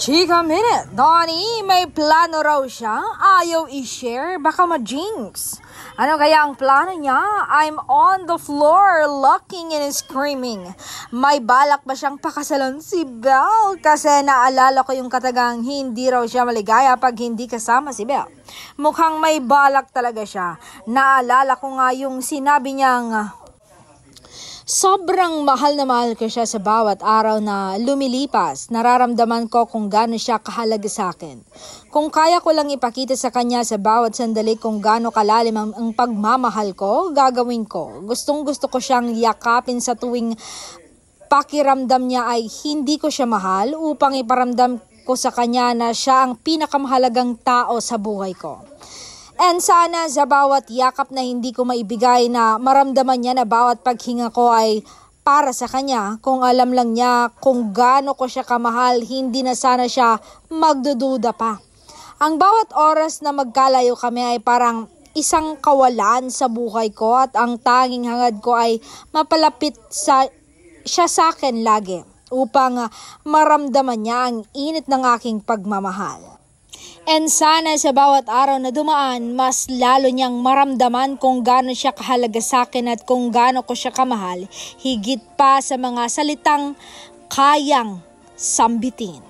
Chika Minute, Donnie, may plano raw siya, ayaw i-share, baka ma-jinx. Ano kaya ang plano niya? I'm on the floor, locking and screaming. May balak ba siyang pakasalan si Belle? Kasi naalala ko yung katagang hindi raw siya maligaya pag hindi kasama si Belle. Mukhang may balak talaga siya. Naalala ko nga yung sinabi niyang, sobrang mahal na mahal ko siya sa bawat araw na lumilipas. Nararamdaman ko kung gaano siya kahalaga sa akin. Kung kaya ko lang ipakita sa kanya sa bawat sandali kung gaano kalalim ang pagmamahal ko, gagawin ko. Gustong gusto ko siyang yakapin sa tuwing pakiramdam niya ay hindi ko siya mahal upang iparamdam ko sa kanya na siya ang pinakamahalagang tao sa buhay ko. And sana sa bawat yakap na hindi ko maibigay na maramdaman niya na bawat paghinga ko ay para sa kanya. Kung alam lang niya kung gaano ko siya kamahal, hindi na sana siya magdududa pa. Ang bawat oras na magkalayo kami ay parang isang kawalan sa buhay ko at ang tanging hangad ko ay mapalapit siya sa akin lagi upang maramdaman niya ang init ng aking pagmamahal. And sana sa bawat araw na dumaan, mas lalo niyang maramdaman kung gaano siya kahalaga sa akin at kung gaano ko siya kamahal, higit pa sa mga salitang kayang sambitin.